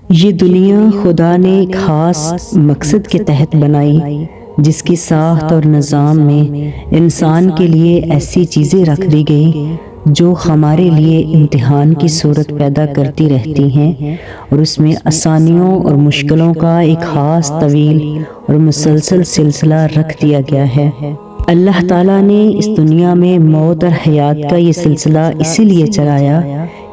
یہ دنیا خدا نے ایک خاص مقصد کے تحت بنائی، جس کی ساخت اور نظام میں انسان کے لیے ایسی چیزیں رکھ دی گئی جو ہمارے لیے امتحان کی صورت پیدا کرتی رہتی ہیں، اور اس میں آسانیوں اور مشکلوں کا ایک خاص طویل اور مسلسل سلسلہ رکھ دیا گیا ہے۔ اللہ تعالیٰ نے اس دنیا میں موت اور حیات کا یہ سلسلہ اسی لیے چلایا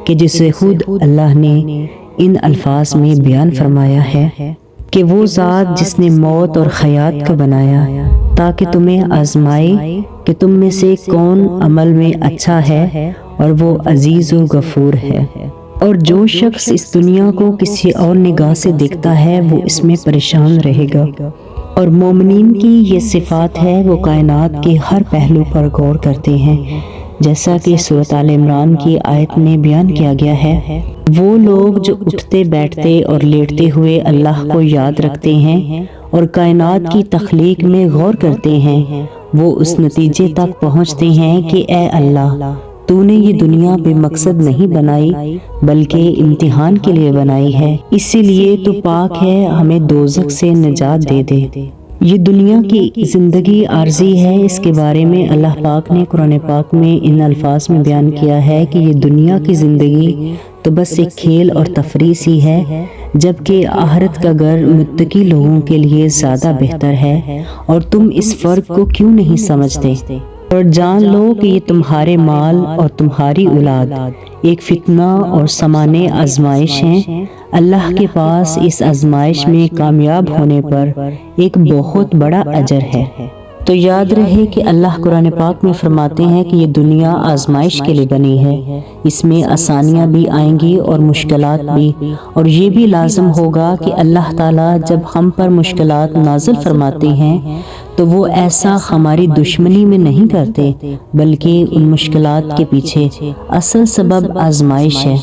کہ جسے خود اللہ نے ان الفاظ میں بیان فرمایا ہے کہ وہ ذات جس نے موت اور حیات کا بنایا تاکہ تمہیں آزمائے کہ تم میں سے کون عمل میں اچھا ہے، اور وہ عزیز و غفور ہے۔ اور جو شخص اس دنیا کو کسی اور نگاہ سے دیکھتا ہے وہ اس میں پریشان رہے گا، اور مومنین کی یہ صفات ہے، وہ کائنات کے ہر پہلو پر غور کرتے ہیں، جیسا کہ سورۃ آل عمران کی آیت میں بیان کیا گیا ہے۔ وہ لوگ جو اٹھتے بیٹھتے اور لیٹتے ہوئے اللہ کو یاد رکھتے ہیں اور کائنات کی تخلیق میں غور کرتے ہیں، وہ اس نتیجے تک پہنچتے ہیں کہ اے اللہ، تو نے یہ دنیا بے مقصد نہیں بنائی بلکہ امتحان کے لیے بنائی ہے، اسی لیے تو پاک ہے، ہمیں دوزخ سے نجات دے دے۔ یہ دنیا کی زندگی عارضی ہے، اس کے بارے میں اللہ پاک نے قرآن پاک میں ان الفاظ میں بیان کیا ہے کہ یہ دنیا کی زندگی تو بس ایک کھیل اور تفریح سی ہے، جبکہ آخرت کا گھر متقی لوگوں کے لیے زیادہ بہتر ہے، اور تم اس فرق کو کیوں نہیں سمجھتے؟ اور جان لو کہ یہ تمہارے مال اور تمہاری اولاد ایک فتنہ اور سامانِ آزمائش ہیں، اللہ کے پاس اس آزمائش میں کامیاب ہونے پر ایک بہت بڑا اجر ہے۔ تو یاد رہے کہ اللہ قرآن پاک میں فرماتے ہیں کہ یہ دنیا آزمائش کے لیے بنی ہے، اس میں آسانیاں بھی آئیں گی اور مشکلات بھی، اور یہ بھی لازم ہوگا کہ اللہ تعالیٰ جب ہم پر مشکلات نازل فرماتے ہیں تو وہ ایسا ہماری دشمنی میں نہیں کرتے، بلکہ ان مشکلات کے پیچھے اصل سبب آزمائش ہے۔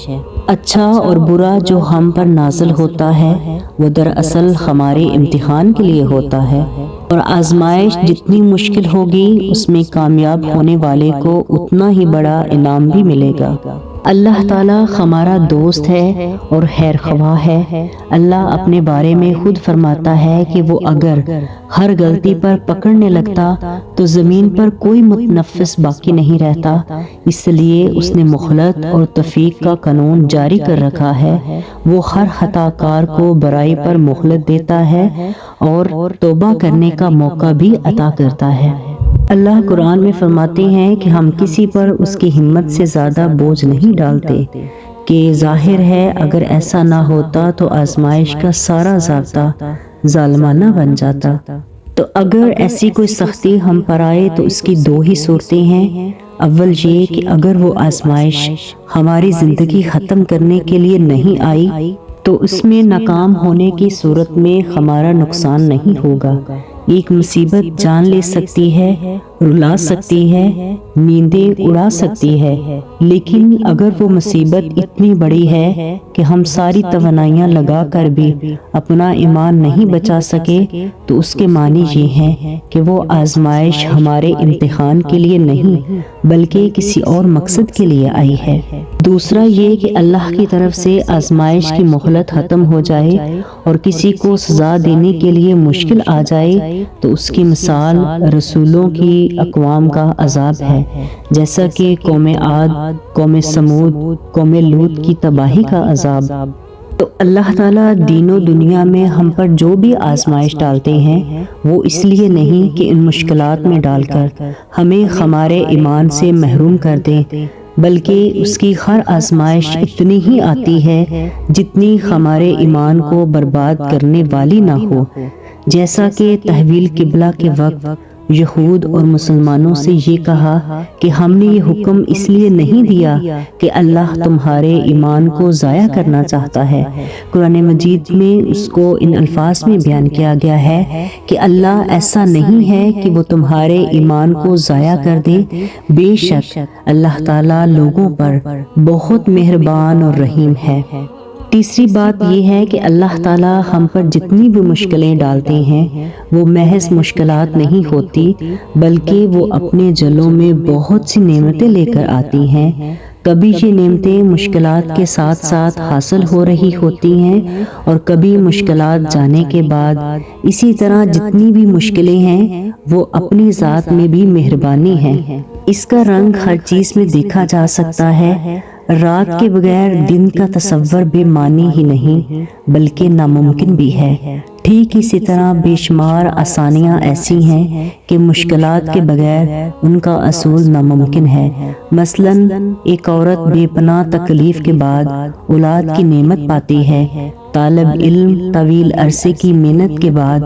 اچھا اور برا جو ہم پر نازل ہوتا ہے وہ دراصل ہمارے امتحان کے لیے ہوتا ہے، اور آزمائش جتنی مشکل ہوگی اس میں کامیاب ہونے والے کو اتنا ہی بڑا انعام بھی ملے گا۔ اللہ تعالیٰ ہمارا دوست ہے اور خیر خواہ ہے۔ اللہ اپنے بارے میں خود فرماتا ہے کہ وہ اگر ہر غلطی پر پکڑنے لگتا تو زمین پر کوئی متنفس باقی نہیں رہتا، اس لیے اس نے مہلت اور توفیق کا قانون جاری کر رکھا ہے۔ وہ ہر خطا کار کو برائی پر مہلت دیتا ہے اور توبہ کرنے کا موقع بھی عطا کرتا ہے۔ اللہ قرآن میں فرماتے ہیں کہ ہم کسی پر اس کی ہمت سے زیادہ بوجھ نہیں ڈالتے، کہ ظاہر ہے اگر ایسا نہ ہوتا تو آزمائش کا سارا ضابطہ ظالمانہ بن جاتا۔ تو اگر ایسی کوئی سختی ہم پر آئے تو اس کی دو ہی صورتیں ہیں۔ اول یہ کہ اگر وہ آزمائش ہماری زندگی ختم کرنے کے لیے نہیں آئی تو اس میں ناکام ہونے کی صورت میں ہمارا نقصان نہیں ہوگا۔ ایک مصیبت جان لے سکتی ہے، رلا سکتی ہے، نیندیں اڑا سکتی ہے، لیکن اگر وہ مصیبت اتنی بڑی ہے کہ ہم ساری توانائیاں لگا کر بھی اپنا ایمان نہیں بچا سکے تو اس کے معنی یہ ہے کہ وہ آزمائش ہمارے امتحان کے لیے نہیں بلکہ کسی اور مقصد کے لیے آئی ہے۔ دوسرا یہ کہ اللہ کی طرف سے آزمائش کی مہلت ختم ہو جائے اور کسی کو سزا دینے کے لیے مشکل آ جائے تو اس کی مثال رسولوں کی اقوام کا عذاب ہے، جیسا کہ قوم عاد، قوم سمود، قوم لوط کی تباہی کا عذاب۔ تو اللہ تعالیٰ دین و دنیا میں ہم پر جو بھی آزمائش ڈالتے ہیں وہ اس لیے نہیں کہ ان مشکلات میں ڈال کر ہمیں ہمارے ایمان سے محروم کر دیں، بلکہ اس کی ہر آزمائش اتنی ہی آتی ہے جتنی ہمارے ایمان کو برباد کرنے والی نہ ہو۔ جیسا کہ تحویل قبلہ کے وقت یہود اور مسلمانوں سے یہ کہا کہ ہم نے یہ حکم اس لیے نہیں دیا کہ اللہ تمہارے ایمان کو ضائع کرنا چاہتا ہے۔ قرآن مجید میں اس کو ان الفاظ میں بیان کیا گیا ہے کہ اللہ ایسا نہیں ہے کہ وہ تمہارے ایمان کو ضائع کر دے، بے شک اللہ تعالیٰ لوگوں پر بہت مہربان اور رحیم ہے۔ تیسری بات یہ ہے کہ اللہ تعالیٰ ہم پر جتنی بھی مشکلیں ڈالتے ہیں وہ محض مشکلات نہیں ہوتی، بلکہ وہ اپنے جلوں میں بہت سی نعمتیں لے کر آتی ہیں کبھی یہ نعمتیں مشکلات کے ساتھ ساتھ حاصل ہو رہی ہوتی ہیں اور کبھی مشکلات جانے کے بعد۔ اسی طرح جتنی بھی مشکلیں ہیں وہ اپنی ذات میں بھی مہربانی ہے۔ اس کا رنگ ہر چیز میں دیکھا جا سکتا ہے۔ رات کے بغیر دن کا تصور بے معنی ہی نہیں بلکہ ناممکن بھی ہے۔ ٹھیک اسی طرح بے شمار آسانیاں ایسی ہیں کہ مشکلات کے بغیر ان کا حصول ناممکن ہے۔ مثلاً ایک عورت بے پناہ تکلیف کے بعد اولاد کی نعمت پاتی ہے۔ طالب علم طویل عرصے کی محنت کے بعد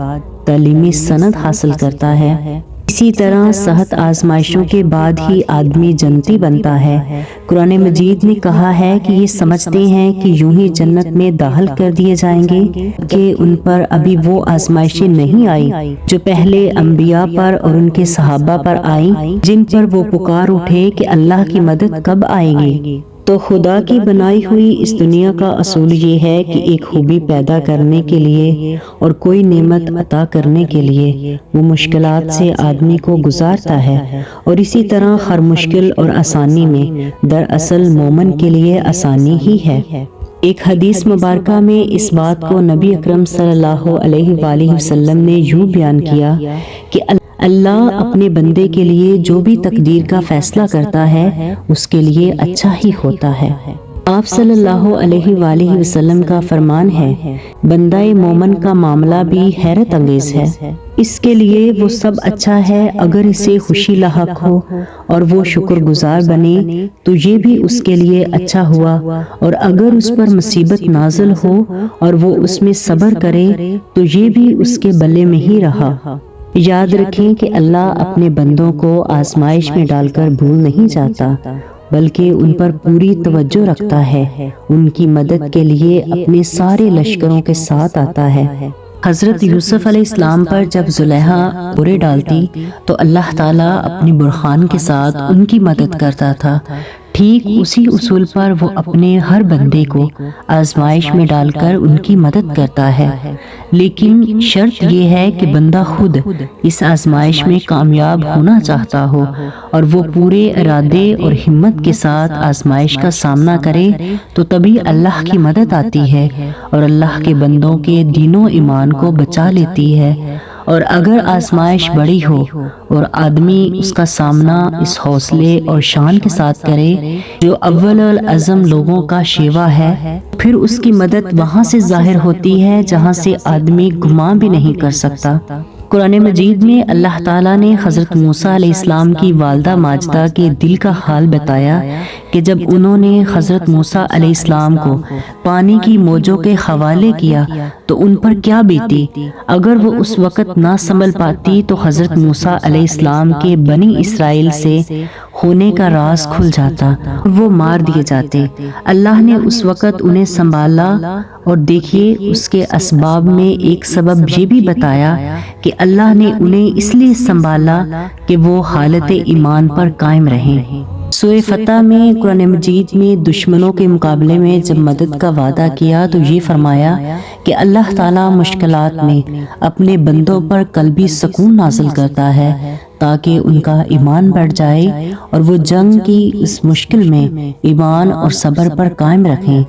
تعلیمی سند حاصل کرتا ہے۔ اسی طرح صحت آزمائشوں کے بعد ہی آدمی جنتی بنتا ہے۔ قرآن مجید نے کہا ہے کہ یہ سمجھتے ہیں کہ یوں ہی جنت میں داخل کر دیے جائیں گے کہ ان پر ابھی وہ آزمائشیں نہیں آئی جو پہلے انبیاء پر اور ان کے صحابہ پر آئیں، جن پر وہ پکار اٹھے کہ اللہ کی مدد کب آئے گی۔ تو خدا کی بنائی ہوئی اس دنیا کا اصول یہ ہے کہ ایک خوبی پیدا کرنے کے لیے اور کوئی نعمت عطا کرنے کے لیے وہ مشکلات سے آدمی کو گزارتا ہے، اور اسی طرح ہر مشکل اور آسانی میں دراصل مومن کے لیے آسانی ہی ہے۔ ایک حدیث مبارکہ میں اس بات کو نبی اکرم صلی اللہ علیہ وآلہ وسلم نے یوں بیان کیا کہ اللہ اپنے بندے کے لیے جو بھی تقدیر کا فیصلہ کرتا ہے اس کے لیے اچھا ہی ہوتا ہے۔ آپ صلی اللہ علیہ وآلہ وسلم کا فرمان ہے، بندہ مومن کا معاملہ بھی حیرت انگیز ہے۔ اس کے لیے وہ سب اچھا ہے اگر اسے خوشی لاحق ہو اور وہ شکر گزار بنے تو یہ بھی اس کے لیے اچھا ہوا، اور اگر اس پر مصیبت نازل ہو اور وہ اس میں صبر کرے تو یہ بھی اس کے بلے میں ہی رہا۔ یاد رکھیں کہ اللہ اپنے بندوں کو آزمائش میں ڈال کر بھول نہیں جاتا بلکہ ان پر پوری توجہ رکھتا ہے، ان کی مدد کے لیے اپنے سارے لشکروں کے ساتھ آتا ہے۔ حضرت یوسف علیہ السلام پر جب زلیخا برے ڈالتی تو اللہ تعالیٰ اپنی برہان کے ساتھ ان کی مدد کرتا تھا۔ ٹھیک اسی اصول پر وہ اپنے ہر بندے کو آزمائش میں ڈال کر ان کی مدد کرتا ہے، لیکن شرط یہ ہے کہ بندہ خود اس آزمائش میں کامیاب ہونا چاہتا ہو اور وہ پورے ارادے اور ہمت کے ساتھ آزمائش کا سامنا کرے تو تبھی اللہ کی مدد آتی ہے اور اللہ کے بندوں کے دین و ایمان کو بچا لیتی ہے۔ اور اگر آزمائش بڑی ہو اور آدمی اس کا سامنا اس حوصلے اور شان کے ساتھ کرے جو اول العزم لوگوں کا شیوا ہے، پھر اس کی مدد وہاں سے ظاہر ہوتی ہے جہاں سے آدمی گمان بھی نہیں کر سکتا۔ قرآن مجید میں اللہ تعالیٰ نے حضرت موسیٰ علیہ السلام کی والدہ ماجدہ کے دل کا حال بتایا کہ جب انہوں نے حضرت موسیٰ علیہ السلام کو پانی کی موجوں کے حوالے کیا تو ان پر کیا بیتی۔ اگر وہ اس وقت نہ سنبھل پاتی تو حضرت موسیٰ علیہ السلام کے بنی اسرائیل سے ہونے کا راز کھل جاتا، وہ مار دیے جاتے۔ اللہ نے اس وقت انہیں سنبھالا، اور دیکھیے اس کے اسباب میں ایک سبب یہ بھی بتایا کہ اللہ نے انہیں اس لیے سنبھالا کہ وہ حالت ایمان پر قائم رہیں۔ سورہ فتح میں قرآن مجید میں دشمنوں کے مقابلے میں جب مدد کا وعدہ کیا تو یہ فرمایا کہ اللہ تعالیٰ مشکلات میں اپنے بندوں پر قلبی سکون نازل کرتا ہے تاکہ ان کا ایمان بڑھ جائے اور وہ جنگ کی اس مشکل میں ایمان اور صبر پر قائم رکھیں۔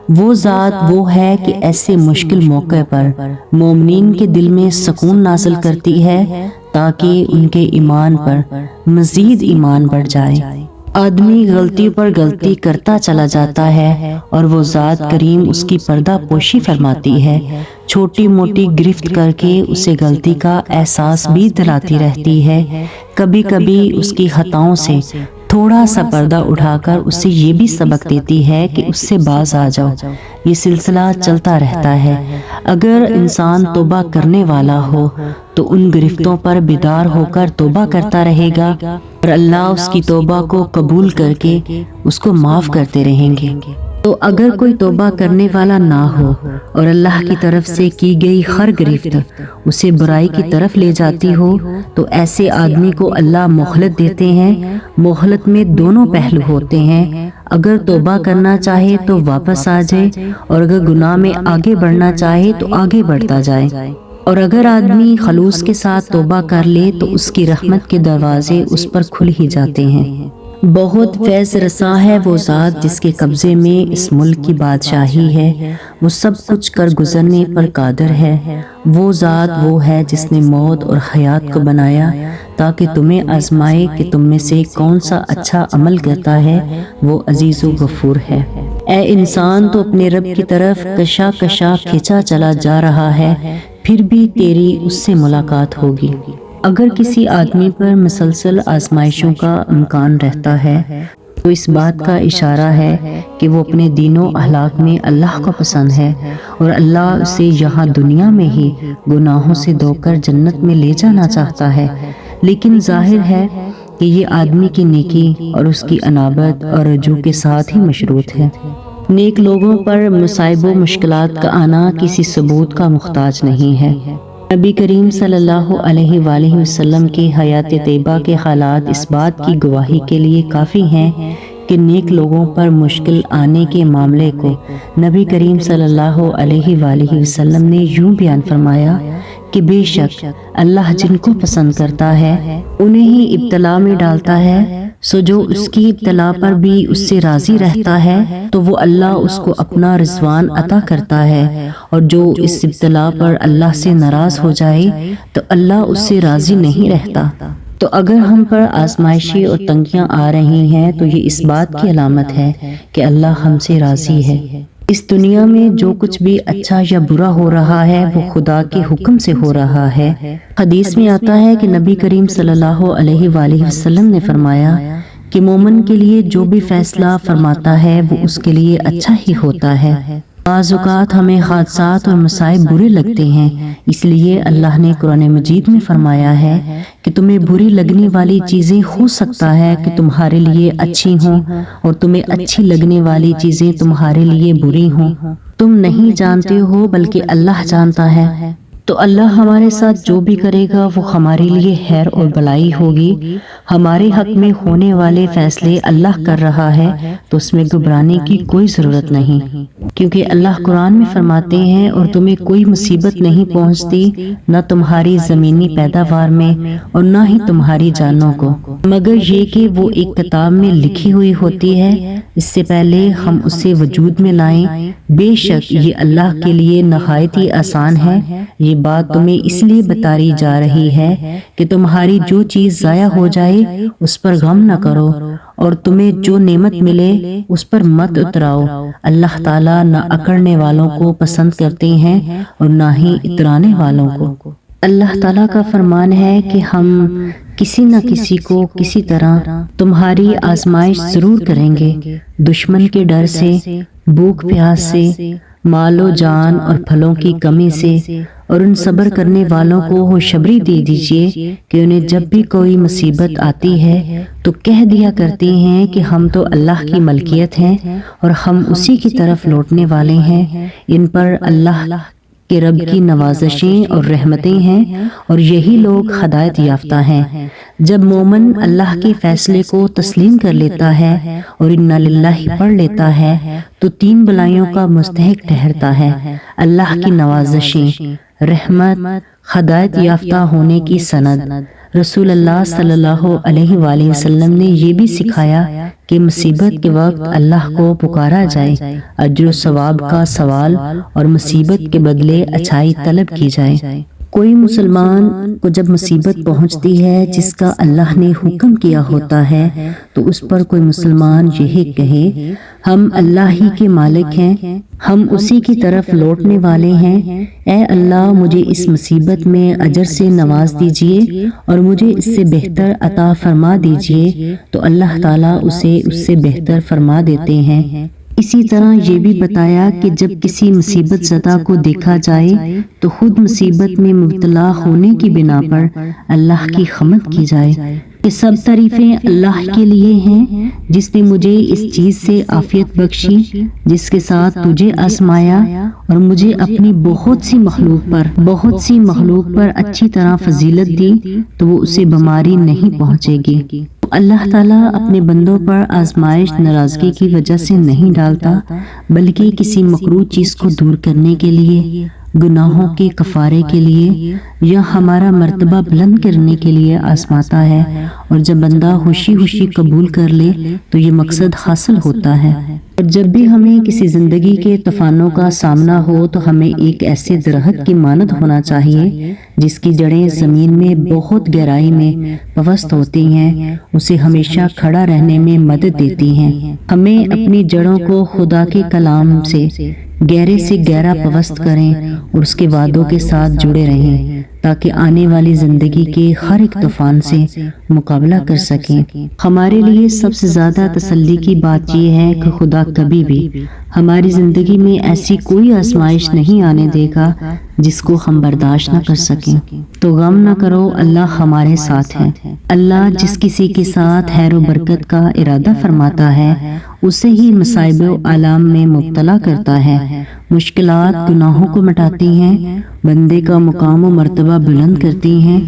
وہ ذات وہ ہے کہ ایسے مشکل موقع پر مومنین کے دل میں سکون نازل کرتی ہے تاکہ ان کے ایمان پر مزید ایمان بڑھ جائے۔ آدمی غلطی پر غلطی کرتا چلا جاتا ہے اور وہ ذات کریم اس کی پردہ پوشی فرماتی ہے، چھوٹی موٹی گرفت کر کے اسے غلطی کا احساس بھی دلاتی رہتی ہے۔ کبھی کبھی اس کی خطاؤں سے تھوڑا سا پردہ اٹھا کر اسے یہ بھی سبق دیتی ہے کہ اس سے باز آ جاؤ۔ یہ سلسلہ چلتا رہتا ہے۔ اگر انسان توبہ کرنے والا ہو تو ان گرفتوں پر بیدار ہو کر توبہ کرتا رہے گا اور اللہ اس کی توبہ کو قبول کر کے اس کو معاف کرتے رہیں گے۔ تو اگر کوئی توبہ کرنے والا نہ ہو اور اللہ کی طرف سے کی گئی ہر گرفت اسے برائی کی طرف لے جاتی ہو تو ایسے آدمی کو اللہ مہلت دیتے ہیں۔ مہلت میں دونوں پہلو ہوتے ہیں، اگر توبہ کرنا چاہے تو واپس آ جائے اور اگر گناہ میں آگے بڑھنا چاہے تو آگے بڑھتا جائے۔ اور اگر آدمی خلوص کے ساتھ توبہ کر لے تو اس کی رحمت کے دروازے اس پر کھل ہی جاتے ہیں۔ بہت فیض رساں ہے وہ ذات جس کے قبضے میں اس ملک کی بادشاہی ہے، وہ سب کچھ کر گزرنے پر قادر ہے۔ وہ ذات وہ ہے جس نے موت اور حیات کو بنایا تاکہ تمہیں آزمائے کہ تم میں سے کون سا اچھا عمل کرتا ہے، وہ عزیز و غفور ہے۔ اے انسان، تو اپنے رب کی طرف کشا کشا کھینچا چلا جا رہا ہے، پھر بھی تیری اس سے ملاقات ہوگی۔ اگر کسی آدمی پر مسلسل آزمائشوں کا امکان رہتا ہے تو اس بات کا اشارہ ہے کہ وہ اپنے دین و اخلاق میں اللہ کو پسند ہے اور اللہ اسے یہاں دنیا میں ہی گناہوں سے دھو کر جنت میں لے جانا چاہتا ہے۔ لیکن ظاہر ہے کہ یہ آدمی کی نیکی اور اس کی انابت اور رجوع کے ساتھ ہی مشروط ہے۔ نیک لوگوں پر مصائب و مشکلات کا آنا کسی ثبوت کا محتاج نہیں ہے۔ نبی کریم صلی اللہ علیہ وآلہ وسلم کی حیات طیبہ کے حالات اس بات کی گواہی کے لیے کافی ہیں کہ نیک لوگوں پر مشکل آنے کے معاملے کو نبی کریم صلی اللہ علیہ وآلہ وسلم نے یوں بیان فرمایا کہ بے شک اللہ جن کو پسند کرتا ہے انہیں ہی ابتلا میں ڈالتا ہے، سو جو اس کی ابتلا پر بھی اس سے راضی رہتا ہے تو وہ اللہ اس کو اپنا رضوان عطا کرتا ہے، اور جو اس ابتلا پر اللہ سے ناراض ہو جائے تو اللہ اس سے راضی نہیں رہتا۔ تو اگر ہم پر آزمائشیں اور تنگیاں آ رہی ہیں تو یہ اس بات کی علامت ہے کہ اللہ ہم سے راضی ہے۔ اس دنیا میں جو کچھ بھی اچھا یا برا ہو رہا ہے وہ خدا کے حکم سے ہو رہا ہے۔ حدیث میں آتا ہے کہ نبی کریم صلی اللہ علیہ وآلہ وسلم نے فرمایا کہ مومن کے لیے جو بھی فیصلہ فرماتا ہے وہ اس کے لیے اچھا ہی ہوتا ہے۔ بعض اوقات ہمیں حادثات اور مصائب برے لگتے ہیں، اس لیے اللہ نے قرآن مجید میں فرمایا ہے کہ تمہیں بری لگنے والی چیزیں ہو سکتا ہے کہ تمہارے لیے اچھی ہوں اور تمہیں اچھی لگنے والی چیزیں تمہارے لیے بری ہوں۔ تم نہیں جانتے ہو بلکہ اللہ جانتا ہے۔ تو اللہ ہمارے ساتھ جو بھی کرے گا وہ ہمارے لیے خیر اور بھلائی ہوگی۔ ہمارے حق میں ہونے والے فیصلے اللہ کر رہا ہے تو اس میں گھبرانے کی کوئی ضرورت نہیں، کیونکہ اللہ قرآن میں فرماتے ہیں اور تمہیں کوئی مصیبت نہیں پہنچتی نہ تمہاری زمینی پیداوار میں اور نہ ہی تمہاری جانوں کو، مگر یہ کہ وہ ایک کتاب میں لکھی ہوئی ہوتی ہے اس سے پہلے ہم اسے وجود میں لائیں۔ بے شک یہ اللہ کے لیے نہایت ہی آسان ہے۔ یہ بات تمہیں اس لیے بتائی جا رہی ہے کہ تمہاری جو چیز ضائع ہو جائے اس پر غم نہ کرو، اور تمہیں جو نعمت ملے اس پر مت اتراؤ۔ اللہ تعالیٰ نہ اکڑنے والوں کو پسند کرتے ہیں اور نہ ہی اترانے والوں کو۔ اللہ تعالیٰ کا فرمان ہے کہ ہم کسی نہ کسی کو کسی طرح تمہاری آزمائش ضرور کریں گے، دشمن کے ڈر سے، بھوک پیاس سے، مال و جان اور پھلوں کی کمی سے، اور ان صبر کرنے والوں کو خوشخبری دے دیجیے کہ انہیں جب بھی کوئی مصیبت آتی ہے تو کہہ دیا کرتے ہیں کہ ہم تو اللہ کی ملکیت ہیں اور ہم اسی کی طرف لوٹنے والے ہیں۔ ان پر اللہ کہ رب کی نوازشیں اور رحمتیں ہیں اور یہی لوگ ہدایت یافتہ ہیں۔ جب مومن اللہ کے فیصلے کو تسلیم کر لیتا ہے اور انا للہ پڑھ لیتا ہے تو 3 بلائیوں کا مستحق ٹھہرتا ہے: اللہ کی نوازشیں، رحمت، ہدایت یافتہ ہونے کی سند۔ رسول اللہ صلی اللہ علیہ وآلہ وسلم نے یہ بھی سکھایا کہ مصیبت کے وقت اللہ کو پکارا جائے، اجر و ثواب کا سوال اور مصیبت کے بدلے اچھائی طلب کی جائے۔ کوئی مسلمان کو جب مصیبت پہنچتی ہے جس کا اللہ نے حکم کیا ہوتا ہے تو اس پر کوئی مسلمان یہی کہے: ہم اللہ ہی کے مالک ہیں، ہم اسی کی طرف لوٹنے والے ہیں۔ اے اللہ، مجھے اس مصیبت میں اجر سے نواز دیجئے اور مجھے اس سے بہتر عطا فرما دیجئے، تو اللہ تعالیٰ اسے اس سے بہتر فرما دیتے ہیں۔ اسی طرح یہ بھی بتایا کہ جب کسی مصیبت زدہ کو دیکھا جائے تو خود مصیبت میں مبتلا ہونے کی بنا پر اللہ کی حمد کی جائے کہ سب تعریفیں اللہ کے لیے ہیں جس نے مجھے اس چیز سے عافیت بخشی جس کے ساتھ تجھے آزمایا اور مجھے اپنی بہت سی مخلوق پر اچھی طرح فضیلت دی تو وہ اسے بیماری نہیں پہنچے گی۔ اللہ تعالیٰ اپنے بندوں پر آزمائش ناراضگی کی وجہ سے نہیں ڈالتا بلکہ کسی مکروہ چیز کو دور کرنے کے لیے۔ گناہوں کے کفارے کے لیے یا ہمارا مرتبہ بلند کرنے کے لیے آزماتا ہے، اور جب بندہ خوشی خوشی قبول کر لے تو یہ مقصد حاصل ہوتا ہے۔ اور جب بھی ہمیں کسی زندگی کے طوفانوں کا سامنا ہو تو ہمیں ایک ایسے درخت کی مانند ہونا چاہیے جس کی جڑیں زمین میں بہت گہرائی میں پوست ہوتی ہیں، اسے ہمیشہ کھڑا رہنے میں مدد دیتی ہیں۔ ہمیں اپنی جڑوں کو خدا کے کلام سے گہرے سے گہرا پوست کریں اور اس کے وعدوں کے ساتھ جڑے رہیں تاکہ آنے والی زندگی کے ہر ایک طوفان سے مقابلہ کر سکیں۔ ہمارے لیے سب سے زیادہ تسلی کی بات یہ ہے کہ خدا کبھی بھی ہماری زندگی میں ایسی کوئی آزمائش نہیں آنے دے گا جس کو ہم برداشت نہ کر سکیں۔ تو غم نہ کرو، اللہ ہمارے ساتھ ہے۔ اللہ جس کسی کے ساتھ خیر و برکت کا ارادہ فرماتا ہے اسے ہی مصائب و آلام میں مبتلا کرتا ہے۔ مشکلات گناہوں کو مٹاتی ہیں، بندے کا مقام و مرتبہ بلند کرتی ہیں،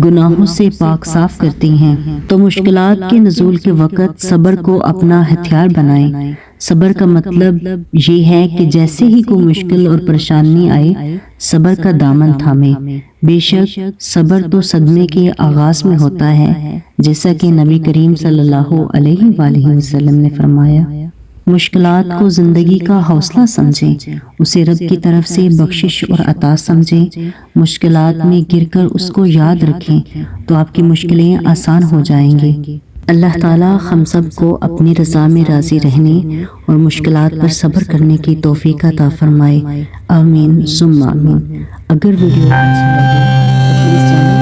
گناہوں سے پاک صاف کرتی ہیں۔ تو مشکلات کے نزول کے وقت صبر کو اپنا ہتھیار بنائیں۔ صبر کا مطلب یہ ہے کہ جیسے ہی کوئی مشکل اور پریشانی آئے صبر کا دامن تھامیں۔ بے شک صبر تو صدمے کے آغاز میں ہوتا ہے، جیسا کہ نبی کریم صلی اللہ علیہ وآلہ وسلم نے فرمایا۔ مشکلات کو زندگی کا حوصلہ سمجھیں، اسے رب کی طرف سے بخشش اور عطا سمجھیں۔ مشکلات میں گر کر اس کو یاد رکھیں تو آپ کی مشکلیں آسان ہو جائیں گی۔ اللہ تعالیٰ ہم سب کو اپنی رضا میں راضی رہنے اور مشکلات پر صبر کرنے کی توفیق عطا فرمائے۔ آمین ثم آمین۔ اگر ویڈیو اچھی لگے تو پلیز چینل